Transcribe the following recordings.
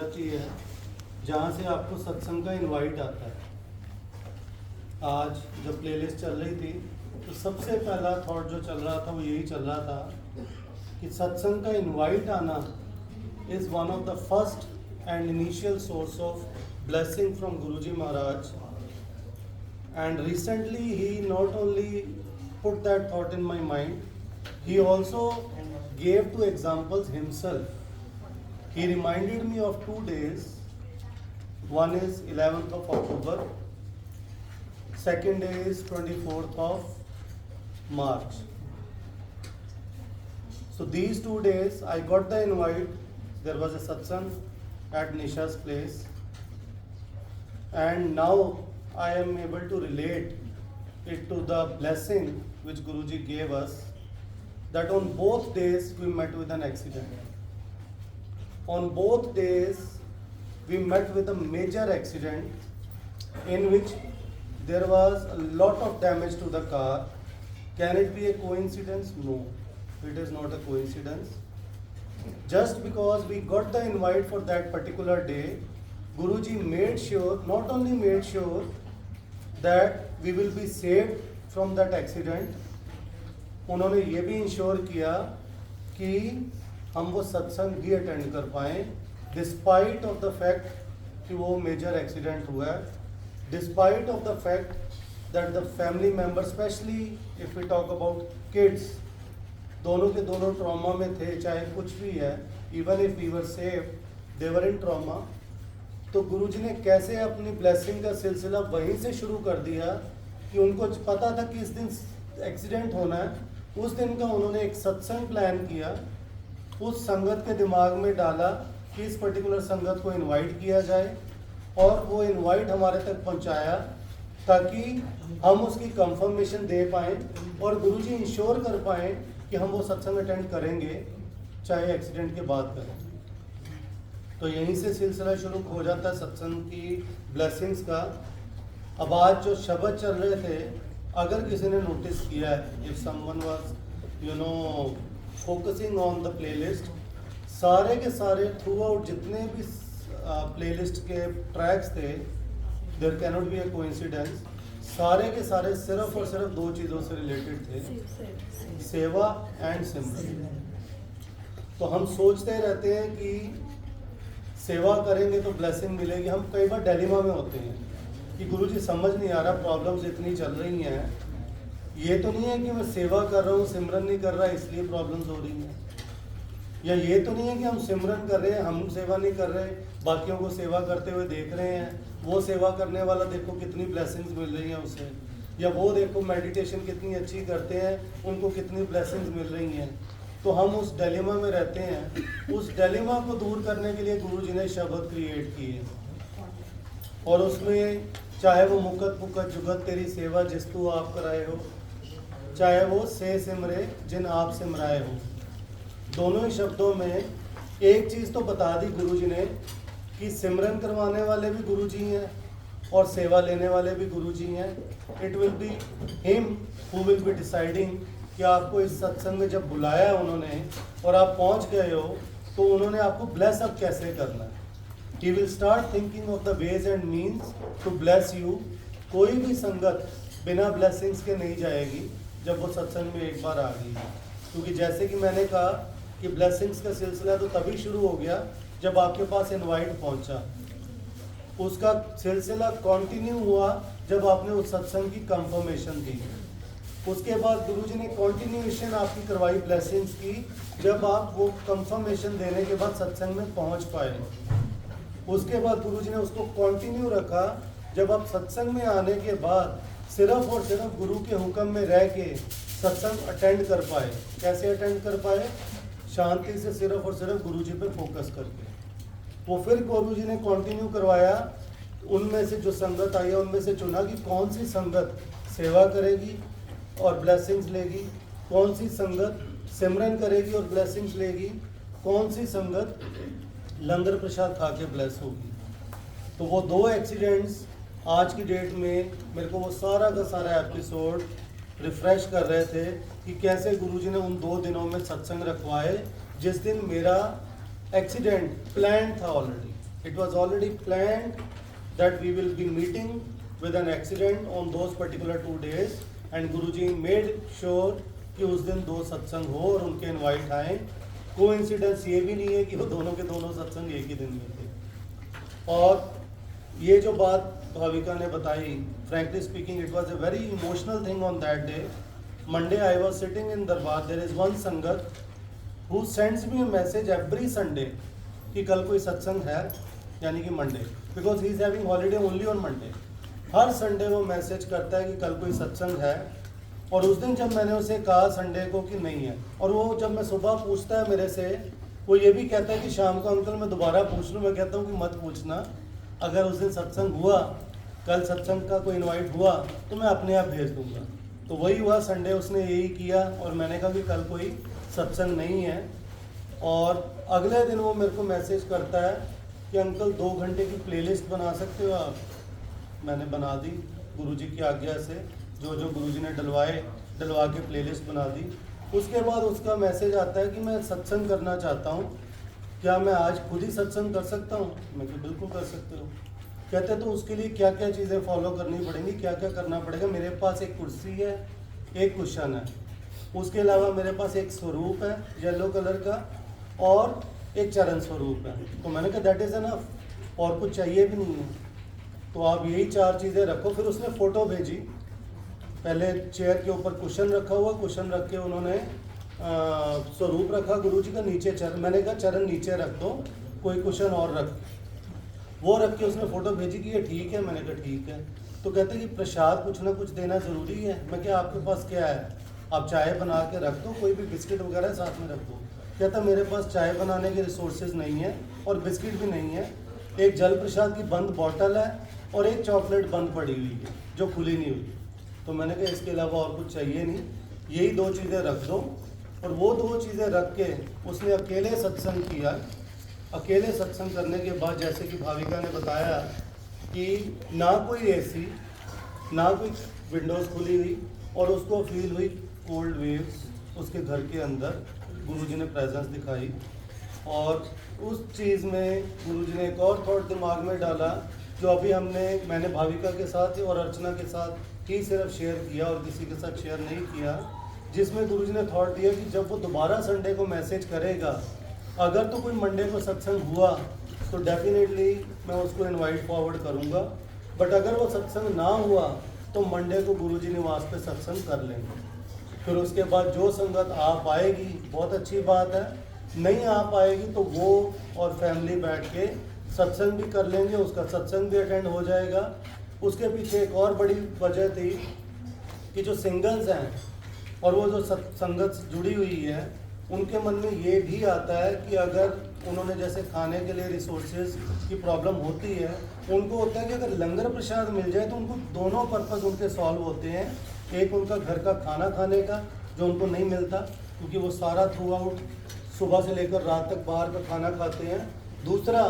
जाती है जहाँ से आपको सत्संग का इनवाइट आता है। आज जब प्लेलिस्ट चल रही थी तो सबसे पहला थॉट जो चल रहा था वो यही चल रहा था कि सत्संग का इनवाइट आना is one of the first and initial source of blessing from Guruji Maharaj. And recently he not only put that thought in my mind, he also gave two examples himself. He reminded me of 2 days. One is 11th of October, second day is 24th of March. So these 2 days I got the invite. There was a satsang at Nisha's place, and now I am able to relate it to the blessing which Guruji gave us, that on both days we met with an accident. On both days we met with a major accident in which there was a lot of damage to the car. Can it be a coincidence? No, it is not a coincidence. Just because we got the invite for that particular day, Guruji made sure, not only made sure that we will be saved from that accident, उन्होंने ये भी ensure किया कि हम वो सत्संग भी attend कर पाएँ डिस्पाइट ऑफ द फैक्ट कि वो मेजर एक्सीडेंट हुआ है, despite of the fact that the family member, specially if we talk about kids, दोनों के दोनों ट्रॉमा में थे, चाहे कुछ भी है, even if we were saved they were in trauma. तो गुरुजी ने कैसे अपनी ब्लेसिंग का सिलसिला वहीं से शुरू कर दिया कि उनको पता था कि इस दिन एक्सीडेंट होना है। उस दिन का उन्होंने एक सत्संग प्लान किया, उस संगत के दिमाग में डाला कि इस पर्टिकुलर संगत को इनवाइट किया जाए, और वो इनवाइट हमारे तक पहुंचाया ताकि हम उसकी कंफर्मेशन दे पाएँ और गुरुजी इंश्योर कर पाएँ कि हम वो सत्संग अटेंड करेंगे, चाहे एक्सीडेंट के बाद करें। तो यहीं से सिलसिला शुरू हो जाता है सत्संग की ब्लेसिंग्स का। अब आज जो शब्द चल रहे थे, अगर किसी ने नोटिस किया है, if someone was focusing on the playlist, सारे के सारे थ्रू आउट जितने भी प्लेलिस्ट के ट्रैक्स थे, there can not be a coincidence, सारे के सारे सिर्फ और सिर्फ 2 चीज़ों से रिलेटेड थे, सेवा एंड सिमरन। तो हम सोचते रहते हैं कि सेवा करेंगे तो ब्लेसिंग मिलेगी। हम कई बार डिलेमा में होते हैं कि गुरुजी समझ नहीं आ रहा, प्रॉब्लम्स इतनी चल रही हैं, ये तो नहीं है कि मैं सेवा कर रहा हूँ सिमरन नहीं कर रहा इसलिए प्रॉब्लम्स हो रही हैं, या ये तो नहीं है कि हम सिमरन कर रहे हैं हम सेवा नहीं कर रहे, बाकियों को सेवा करते हुए देख रहे हैं, वो सेवा करने वाला देखो कितनी ब्लेसिंग्स मिल रही हैं उसे, या वो देखो मेडिटेशन कितनी अच्छी करते हैं उनको कितनी ब्लेसिंग्स मिल रही हैं। तो हम उस डिलेमा में रहते हैं। उस डिलेमा को दूर करने के लिए गुरुजी ने शब्द क्रिएट किए, और उसमें चाहे वो मुकत पुकत जुगत तेरी सेवा जिस तू आप कराए हो, चाहे वो से सिमरे जिन आप सिमराए हो, दोनों ही शब्दों में एक चीज़ तो बता दी गुरुजी ने कि सिमरन करवाने वाले भी गुरुजी हैं और सेवा लेने वाले भी गुरुजी हैं। It will be him who will be deciding कि आपको इस सत्संग में जब बुलाया है उन्होंने और आप पहुंच गए हो, तो उन्होंने आपको ब्लेस अप कैसे करना है। He will start thinking of the ways and means to bless you. कोई भी संगत बिना ब्लेसिंग्स के नहीं जाएगी जब वो सत्संग में एक बार आ गई, क्योंकि जैसे कि मैंने कहा कि ब्लेसिंग्स का सिलसिला तो तभी शुरू हो गया जब आपके पास इनवाइट पहुंचा। उसका सिलसिला कंटिन्यू हुआ जब आपने उस सत्संग की कंफर्मेशन दी। उसके बाद गुरुजी ने कंटिन्यूएशन आपकी करवाई ब्लेसिंग्स की जब आप वो कंफर्मेशन देने के बाद सत्संग में पहुंच पाए। उसके बाद गुरुजी ने उसको कंटिन्यू रखा जब आप सत्संग में आने के बाद सिर्फ और सिर्फ गुरु के हुक्म में रह के सत्संग अटेंड कर पाए। कैसे अटेंड कर पाए? शांति से सिर्फ और सिर्फ गुरुजी पे फोकस करके। वो फिर गुरुजी ने कंटिन्यू करवाया, उनमें से जो संगत आई है उनमें से चुना कि कौन सी संगत सेवा करेगी और ब्लेसिंग्स लेगी, कौन सी संगत सिमरन करेगी और ब्लेसिंग्स लेगी, कौन सी संगत लंगर प्रसाद खा के ब्लेस होगी। तो वो 2 एक्सीडेंट्स आज की डेट में मेरे को वो सारा का सारा एपिसोड रिफ्रेश कर रहे थे कि कैसे गुरुजी ने उन 2 दिनों में सत्संग रखवाए जिस दिन मेरा एक्सीडेंट प्लान था already. It was already planned that we will be meeting with an accident on those particular 2 days, and Guruji made sure कि उस दिन 2 सत्संग हो और उनके इनवाइट आए। कोइंसिडेंस ये भी नहीं है कि वो दोनों के दोनों सत्संग एक ही दिन में थे। और ये जो बात भाविका ने बताई, frankly speaking, it was a very emotional thing on that day. Monday I was sitting in Darbar. There is one संगत who sends me a message every Sunday कि कल कोई सत्संग है, यानी कि Monday, because he is having holiday only on Monday. Her Sunday वो message करता है कि कल कोई सत्संग है। और उस दिन जब मैंने उसे कहा संडे को कि नहीं है, और वो जब मैं सुबह पूछता है मेरे से, वो ये भी कहता है कि शाम को अंकल मैं दोबारा पूछ लूँ। मैं कहता हूँ कि मत पूछना, अगर उस दिन सत्संग हुआ, कल सत्संग का कोई इन्वाइट हुआ तो मैं अपने आप भेज दूँगा। तो वही हुआ, संडे उसने यही किया और मैंने कहा कि कल कोई सत्संग नहीं है। और अगले दिन वो मेरे को मैसेज करता है कि अंकल 2 घंटे की प्लेलिस्ट बना सकते हो आप। मैंने बना दी गुरुजी की आज्ञा से, जो जो गुरुजी ने डलवा के प्लेलिस्ट बना दी। उसके बाद उसका मैसेज आता है कि मैं सत्संग करना चाहता हूँ, क्या मैं आज खुद ही सत्संग कर सकता हूँ? मैं कहा बिल्कुल कर सकते हो। कहते तो उसके लिए क्या क्या चीज़ें फॉलो करनी पड़ेंगी, क्या क्या करना पड़ेगा? मेरे पास एक कुर्सी है, एक कुशन है, उसके अलावा मेरे पास एक स्वरूप है येलो कलर का, और एक चरण स्वरूप है। तो मैंने कहा दैट इज़ एनफ, और कुछ चाहिए भी नहीं है, तो आप यही 4 चीज़ें रखो। फिर उसने फ़ोटो भेजी, पहले चेयर के ऊपर कुशन रखा हुआ, कुशन रख के उन्होंने स्वरूप रखा गुरुजी का, नीचे चरण। मैंने कहा चरण नीचे रख दो, कोई कुशन और रख। वो रख के उसने फ़ोटो भेजी कि ये ठीक है। मैंने कहा ठीक है। तो कहते कि प्रसाद कुछ ना कुछ देना ज़रूरी है। मैं क्या, आपके पास क्या है? आप चाय बना के रख दो, कोई भी बिस्किट वगैरह साथ में रख दो। कहता मेरे पास चाय बनाने के रिसोर्सेज नहीं है और बिस्किट भी नहीं है, एक जल प्रसाद की बंद बॉटल है और एक चॉकलेट बंद पड़ी हुई है जो खुली नहीं हुई। तो मैंने कहा इसके अलावा और कुछ चाहिए नहीं, यही 2 चीज़ें रख दो। और वो 2 चीज़ें रख के उसने अकेले सत्संग किया। अकेले सत्संग करने के बाद, जैसे कि भाविका ने बताया कि ना कोई एसी, ना कोई विंडोज़ खुली हुई, और उसको फील हुई कोल्ड वेव्स उसके घर के अंदर। गुरुजी ने प्रेजेंस दिखाई, और उस चीज़ में गुरुजी ने एक और थॉट दिमाग में डाला, जो अभी मैंने भाविका के साथ और अर्चना के साथ ही सिर्फ शेयर किया और किसी के साथ शेयर नहीं किया, जिसमें गुरुजी ने थॉट दिया कि जब वो दोबारा संडे को मैसेज करेगा, अगर तो कोई मंडे को सत्संग हुआ तो डेफिनेटली मैं उसको इनवाइट फॉरवर्ड करूँगा, बट अगर वो सत्संग ना हुआ तो मंडे को गुरुजी निवास पे सत्संग कर लेंगे। फिर उसके बाद जो संगत आ पाएगी बहुत अच्छी बात है, नहीं आ पाएगी तो वो और फैमिली बैठ के सत्संग भी कर लेंगे, उसका सत्संग भी अटेंड हो जाएगा। उसके पीछे एक और बड़ी वजह थी कि जो सिंगल्स हैं और वो जो संगत से जुड़ी हुई है, उनके मन में ये भी आता है कि अगर उन्होंने जैसे खाने के लिए रिसोर्सेज की प्रॉब्लम होती है, उनको होता है कि अगर लंगर प्रसाद मिल जाए तो उनको दोनों पर्पज़ उनके सॉल्व होते हैं। एक उनका घर का खाना खाने का, जो उनको नहीं मिलता क्योंकि वो सारा थ्रू आउट सुबह से लेकर रात तक बाहर का खाना खाते हैं। दूसरा,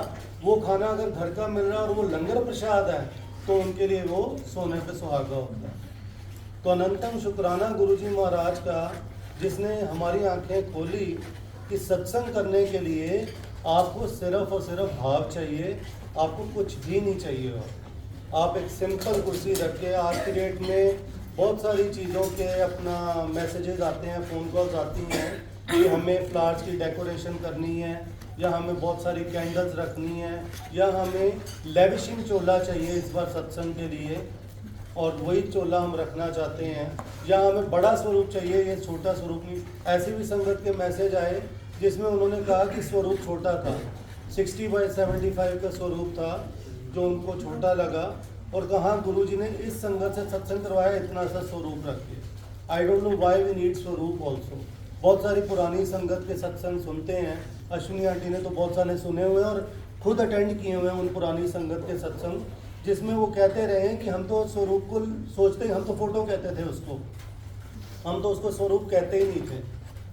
वो खाना अगर घर का मिल रहा है और वो लंगर प्रसाद है तो उनके लिए वो सोने पे सुहागा होता है। तो अनंतम शुक्राना गुरुजी महाराज का, जिसने हमारी आंखें खोली कि सत्संग करने के लिए आपको सिर्फ और सिर्फ भाव चाहिए, आपको कुछ भी नहीं चाहिए हो। आप एक सिंपल कुर्सी रख के, आज की डेट में बहुत सारी चीज़ों के अपना मैसेजेस आते हैं, फ़ोन कॉल्स आती हैं कि हमें फ्लावर्स की डेकोरेशन करनी है, या हमें बहुत सारी कैंडल्स रखनी है, या हमें लेविशिंग चोला चाहिए इस बार सत्संग के लिए और वही चोला हम रखना चाहते हैं, या हमें बड़ा स्वरूप चाहिए, ये छोटा स्वरूप नहीं। ऐसी भी संगत के मैसेज आए जिसमें उन्होंने कहा कि स्वरूप छोटा था, 60/75 का स्वरूप था जो उनको छोटा लगा, और कहा गुरुजी ने इस संगत से सत्संग करवाया इतना सा स्वरूप रख के। I don't know why we need स्वरूप ऑल्सो। बहुत सारी पुरानी संगत के सत्संग सुनते हैं, अश्विनी आंटी ने तो बहुत सारे सुने हुए हैं और खुद अटेंड किए हुए हैं उन पुरानी संगत के सत्संग, जिसमें वो कहते रहे हैं कि हम तो स्वरूप को सोचते, हम तो फोटो कहते थे उसको, हम तो उसको स्वरूप कहते ही नहीं थे।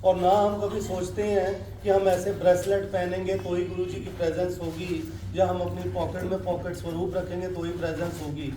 और ना हम कभी सोचते हैं कि हम ऐसे ब्रेसलेट पहनेंगे तो ही गुरुजी की प्रेजेंस होगी, या हम अपनी पॉकेट में पॉकेट स्वरूप रखेंगे तो ही प्रेजेंस होगी।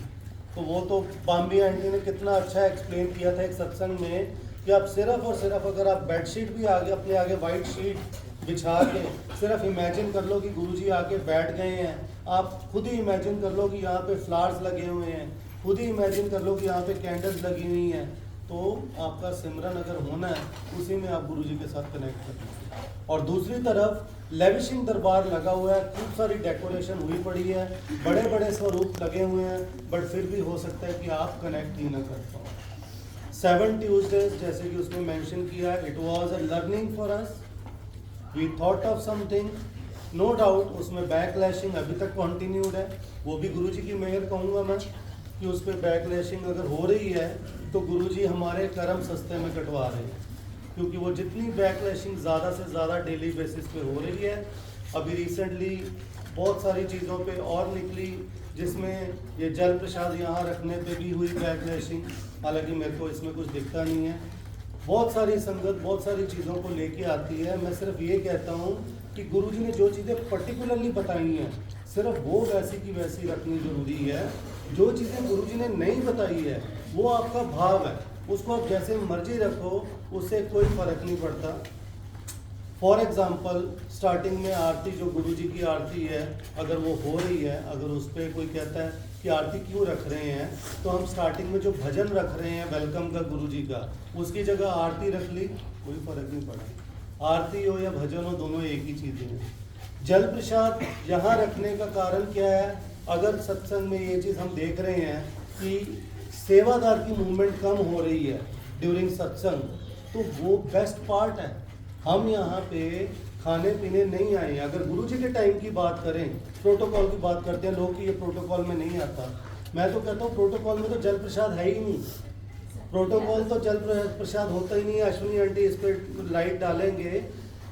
तो वो तो बाम्बी आंटी ने कितना अच्छा एक्सप्लेन किया था एक सत्संग में कि आप सिर्फ और सिर्फ अगर आप बेडशीट भी आगे अपने आगे वाइट शीट बिछा के सिर्फ इमेजिन कर लो कि गुरुजी आके बैठ गए हैं। आप खुद ही इमेजिन कर लो कि यहाँ पे फ्लावर्स लगे हुए हैं, खुद ही इमेजिन कर लो कि यहाँ पे कैंडल्स लगी हुई हैं। तो आपका सिमरन अगर होना है उसी में आप गुरुजी के साथ कनेक्ट कर लीजिए। और दूसरी तरफ लेविशिंग दरबार लगा हुआ है, खूब सारी डेकोरेशन हुई पड़ी है, बड़े बड़े स्वरूप लगे हुए हैं, बट फिर भी हो सकता है कि आप कनेक्ट ही ना कर पाओ। 7 Tuesdays जैसे कि उसमें मेंशन किया, it was a learning for us, we thought of something, no doubt उसमें बैकलैशिंग अभी तक कंटिन्यूड है। वो भी गुरुजी की मेहर कहूँगा मैं कि उस पर बैकलैशिंग अगर हो रही है तो गुरुजी हमारे कर्म सस्ते में कटवा रहे हैं, क्योंकि वो जितनी बैकलैशिंग ज़्यादा से ज़्यादा डेली बेसिस पे हो रही है। अभी रिसेंटली बहुत सारी चीज़ों पे और निकली, जिसमें ये जल प्रसाद यहाँ रखने पे भी हुई बैकलैशिंग, हालांकि मेरे को इसमें कुछ दिखता नहीं है। बहुत सारी संगत बहुत सारी चीज़ों को लेके आती है। मैं सिर्फ ये कहता हूँ कि गुरुजी ने जो चीज़ें पर्टिकुलरली बताई हैं सिर्फ वो वैसी की वैसी रखनी ज़रूरी है। जो चीज़ें गुरुजी ने नहीं बताई है वो आपका भाव है, उसको आप जैसे मर्जी रखो, उससे कोई फ़र्क नहीं पड़ता। फॉर एग्ज़ाम्पल स्टार्टिंग में आरती, जो गुरुजी की आरती है अगर वो हो रही है, अगर उस पर कोई कहता है कि आरती क्यों रख रहे हैं, तो हम स्टार्टिंग में जो भजन रख रहे हैं वेलकम का गुरुजी का, उसकी जगह आरती रख ली, कोई फ़र्क नहीं पड़ा। आरती हो या भजन हो, दोनों एक ही चीज़ें हैं। जल प्रसाद यहाँ रखने का कारण क्या है? अगर सत्संग में ये चीज़ हम देख रहे हैं कि सेवादार की मूवमेंट कम हो रही है ड्यूरिंग सत्संग, तो वो बेस्ट पार्ट है। हम यहाँ पे खाने पीने नहीं आए। अगर गुरुजी के टाइम की बात करें, प्रोटोकॉल की बात करते हैं लोग कि ये प्रोटोकॉल में नहीं आता, मैं तो कहता हूँ प्रोटोकॉल में तो जल प्रसाद है ही नहीं। प्रोटोकॉल तो जल प्रसाद होता ही नहीं है। अश्विनी आंटी इस पर लाइट डालेंगे।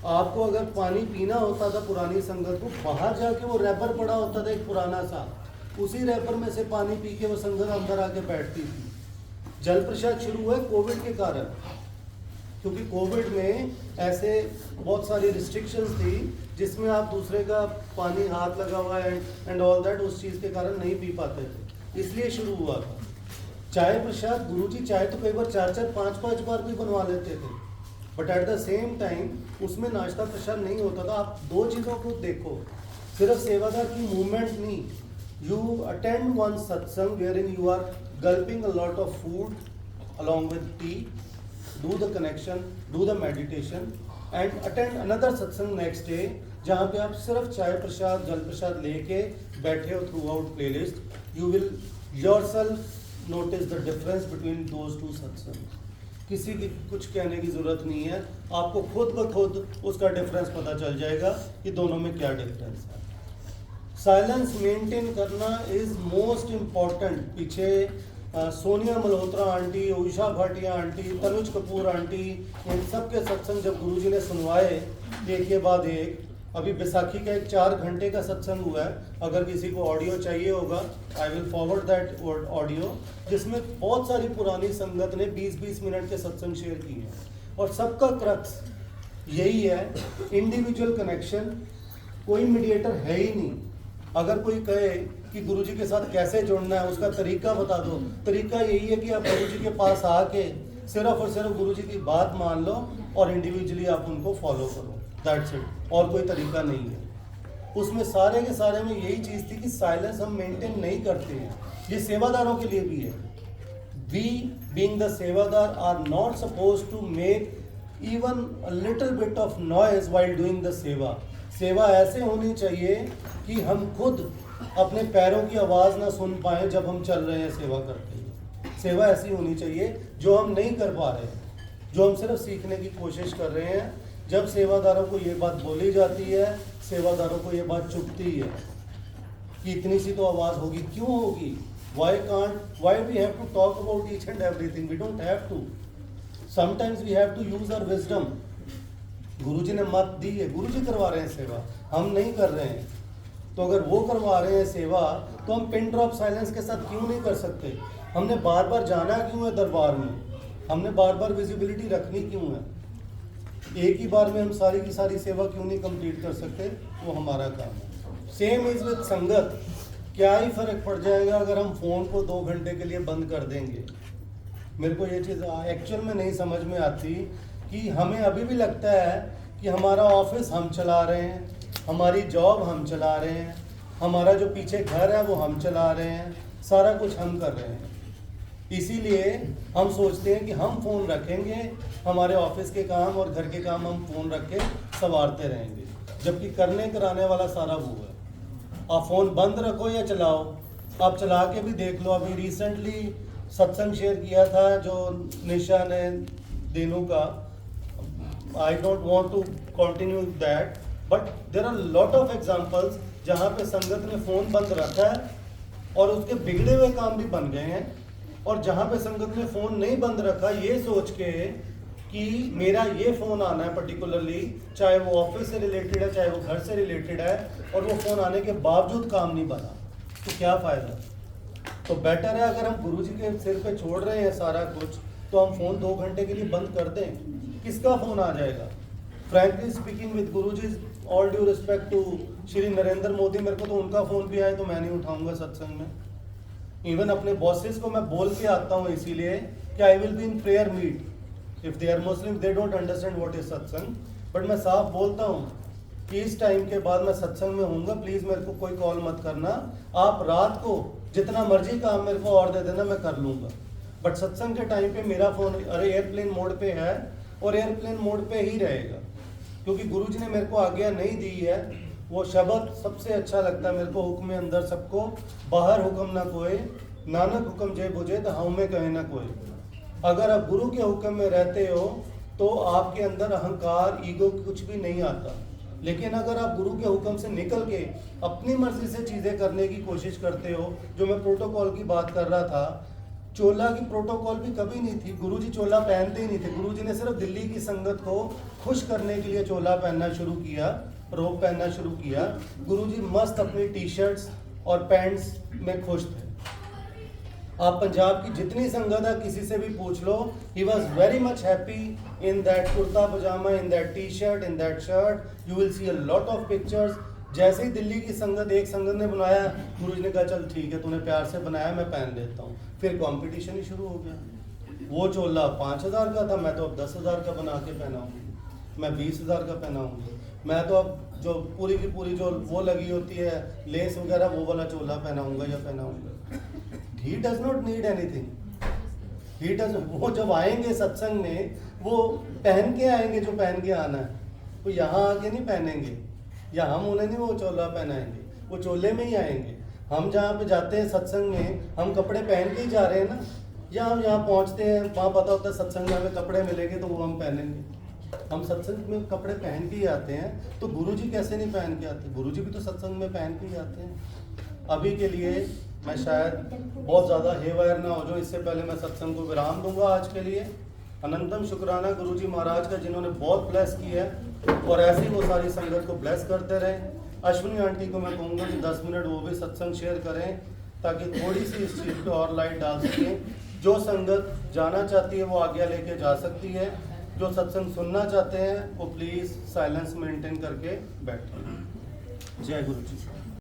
आपको अगर पानी पीना होता था पुरानी संगत को, बाहर जाके वो रैपर पड़ा होता था एक पुराना सा, उसी रैपर में से पानी पी के वो संगत अंदर आके बैठती थी। जल प्रसाद शुरू हुआ कोविड के कारण, क्योंकि कोविड में ऐसे बहुत सारी रिस्ट्रिक्शंस थी जिसमें आप दूसरे का पानी हाथ लगा हुआ है एंड ऑल दैट, उस चीज़ के कारण नहीं पी पाते थे, इसलिए शुरू हुआ था। चाय प्रसाद, गुरुजी चाय तो कई बार 4-4, 5-5 बार भी बनवा लेते थे, but at the same time उसमें नाश्ता प्रसाद नहीं होता था। आप दो चीज़ों को देखो, सिर्फ सेवादार की मूवमेंट नहीं, you attend one satsang wherein you are gulping a lot of food along with tea, do the connection, do the meditation and attend another satsang next day जहाँ पे आप सिर्फ चाय प्रसाद जल प्रसाद लेके बैठे हो through out playlist. You will yourself notice the difference between those two सत्संग। किसी की कुछ कहने की ज़रूरत नहीं है, आपको खुद ब खुद उसका डिफरेंस पता चल जाएगा कि दोनों में क्या डिफरेंस है। साइलेंस मेंटेन करना इज़ मोस्ट इम्पॉर्टेंट। पीछे Sonia Malhotra aunty, Usha Bhatia aunty, Tanuj Kapoor aunty, इन सब के सत्संग जब गुरुजी ने सुनवाए एक के बाद एक, अभी बैसाखी का एक 4 घंटे का सत्संग हुआ है, अगर किसी को ऑडियो चाहिए होगा I will forward that audio, जिसमें बहुत सारी पुरानी संगत ने 20-20 मिनट के सत्संग शेयर किए हैं। और सबका क्रक्स यही है, इंडिविजुअल कनेक्शन, कोई मीडिएटर है ही नहीं। अगर कोई कहे कि गुरुजी के साथ कैसे जुड़ना है, उसका तरीका बता दो, तरीका यही है कि आप गुरुजी के पास आके सिर्फ और सिर्फ गुरुजी की बात मान लो और इंडिविजुअली आप उनको फॉलो करो, दैट्स इट। और कोई तरीका नहीं है। उसमें सारे के सारे में यही चीज़ थी कि साइलेंस हम मेंटेन नहीं करते हैं। ये सेवादारों के लिए भी है। वी बीइंग द सेवादार are not suppose to make even a little bit of noise while doing the सेवा। सेवा ऐसे होनी चाहिए कि हम खुद अपने पैरों की आवाज़ ना सुन पाए जब हम चल रहे हैं सेवा करते हैं। सेवा ऐसी होनी चाहिए जो हम नहीं कर पा रहे, जो हम सिर्फ सीखने की कोशिश कर रहे हैं। जब सेवादारों को ये बात बोली जाती है, सेवादारों को ये बात चुभती है कि इतनी सी तो आवाज़ होगी, क्यों होगी, why we have to talk about each and everything, we don't have to, sometimes we have to use our wisdom. Guruji ने मत दी है, गुरुजी करवा रहे हैं सेवा, हम नहीं कर रहे हैं। तो अगर वो करवा रहे हैं सेवा, तो हम पिन ड्रॉप साइलेंस के साथ क्यों नहीं कर सकते? हमने बार बार जाना क्यों है दरबार में? हमने बार बार विजिबिलिटी रखनी क्यों है? एक ही बार में हम सारी की सारी सेवा क्यों नहीं कंप्लीट कर सकते? वो हमारा काम है। सेम इज विद संगत। क्या ही फर्क पड़ जाएगा अगर हम फ़ोन को 2 घंटे के लिए बंद कर देंगे? मेरे को ये चीज़ एक्चुअल में नहीं समझ में आती कि हमें अभी भी लगता है कि हमारा ऑफिस हम चला रहे हैं, हमारी जॉब हम चला रहे हैं, हमारा जो पीछे घर है वो हम चला रहे हैं, सारा कुछ हम कर रहे हैं। इसीलिए हम सोचते हैं कि हम फ़ोन रखेंगे, हमारे ऑफिस के काम और घर के काम हम फ़ोन रख के संवारते रहेंगे, जबकि करने कराने वाला सारा वो है। आप फ़ोन बंद रखो या चलाओ, आप चला के भी देख लो। अभी रिसेंटली सत्संग शेयर किया था जो निशा ने दिनू का, I don't want to continue that, but there are lot of examples जहाँ पे संगत ने फ़ोन बंद रखा है और उसके बिगड़े हुए काम भी बन गए हैं, और जहाँ पे संगत ने फ़ोन नहीं बंद रखा ये सोच के कि मेरा ये फ़ोन आना है पर्टिकुलरली, चाहे वो ऑफिस से रिलेटेड है चाहे वो घर से रिलेटेड है, और वो फ़ोन आने के बावजूद काम नहीं बना, तो क्या फ़ायदा। तो बेटर है अगर हम गुरुजी के सिर पे छोड़ रहे हैं सारा कुछ, तो हम फ़ोन 2 घंटे के लिए बंद कर दें। किसका फ़ोन आ जाएगा। Frankly speaking with Guruji, all due respect to Shri Narendra Modi, मेरे को तो उनका फ़ोन भी आए तो मैं नहीं उठाऊंगा सत्संग में। इवन अपने बॉसेस को मैं बोल के आता हूँ इसीलिए कि I will be in prayer meet, if they are Muslim they don't understand what is satsang, but मैं साफ बोलता हूँ कि इस टाइम के बाद मैं सत्संग में हूँगा, प्लीज़ मेरे को कोई कॉल मत करना। आप रात को जितना मर्जी काम मेरे को और दे देना, मैं कर लूँगा, बट सत्संग के टाइम पे मेरा फ़ोन अरे एयरप्लेन मोड पे है और एयरप्लेन मोड पे ही रहेगा, क्योंकि गुरुजी ने मेरे को आज्ञा नहीं दी है। वो शब्द सबसे अच्छा लगता है मेरे को, हुक्म अंदर सबको बाहर हुक्म ना कोई, नानक हुक्म जय बुझे तो हम में कहे ना कोई। अगर आप गुरु के हुक्म में रहते हो तो आपके अंदर अहंकार ईगो कुछ भी नहीं आता, लेकिन अगर आप गुरु के हुक्म से निकल के अपनी मर्जी से चीज़ें करने की कोशिश करते हो, जो मैं प्रोटोकॉल की बात कर रहा था, चोला की प्रोटोकॉल भी कभी नहीं थी। गुरुजी चोला पहनते ही नहीं थे, गुरुजी ने सिर्फ दिल्ली की संगत को खुश करने के लिए चोला पहनना शुरू किया, रोब पहनना शुरू किया। गुरुजी मस्त अपनी टी शर्ट्स और पैंट्स में खुश थे। आप पंजाब की जितनी संगत है किसी से भी पूछ लो, he was very much happy in that kurta pajama, in that T shirt, in that shirt. You will see a lot of pictures. जैसे ही दिल्ली की संगत, एक संगत ने बनाया, गुरुजी ने कहा चल ठीक है तूने प्यार से बनाया, मैं पहन लेता हूँ। फिर कंपटीशन ही शुरू हो गया। वो चोला 5,000 का था, मैं तो अब 10,000 का बना के पहनाऊंगी, मैं 20,000 का पहनाऊंगी, मैं तो अब जो पूरी की पूरी जो वो लगी होती है लेस वगैरह, वो वाला चोला पहनाऊंगा या पहनाऊंगा। He does not need anything, he does. वो जब आएंगे सत्संग में वो पहन के आएंगे जो पहन के आना है, वो यहाँ आके नहीं पहनेंगे, या हम उन्हें नहीं वो चोला पहनाएंगे, वो चोले में ही आएंगे। हम जहाँ पे जाते हैं सत्संग में, हम कपड़े पहन के ही जा रहे हैं ना, या हम यहाँ पहुँचते हैं वहाँ पता होता है सत्संग में हमें कपड़े मिलेंगे तो वो हम पहनेंगे। हम सत्संग में कपड़े पहन के ही आते हैं, तो गुरुजी कैसे नहीं पहन के आते। गुरुजी भी तो सत्संग में पहन के ही आते हैं। अभी के लिए मैं शायद बहुत ज़्यादा हेवायर ना हो जाऊँ, इससे पहले मैं सत्संग को विराम दूंगा आज के लिए। अनंतम शुक्राना गुरुजी महाराज का, जिन्होंने बहुत ब्लेस किया है, और ऐसे ही वो सारी संगत को ब्लेस करते रहें। अश्विनी आंटी को मैं कहूँगा कि 10 मिनट वो भी सत्संग शेयर करें, ताकि थोड़ी सी इस चीज़ पे और लाइट डाल सकें। जो संगत जाना चाहती है वो आज्ञा लेके जा सकती है, जो सत्संग सुनना चाहते हैं वो प्लीज़ साइलेंस मेंटेन करके बैठें। जय गुरु जी।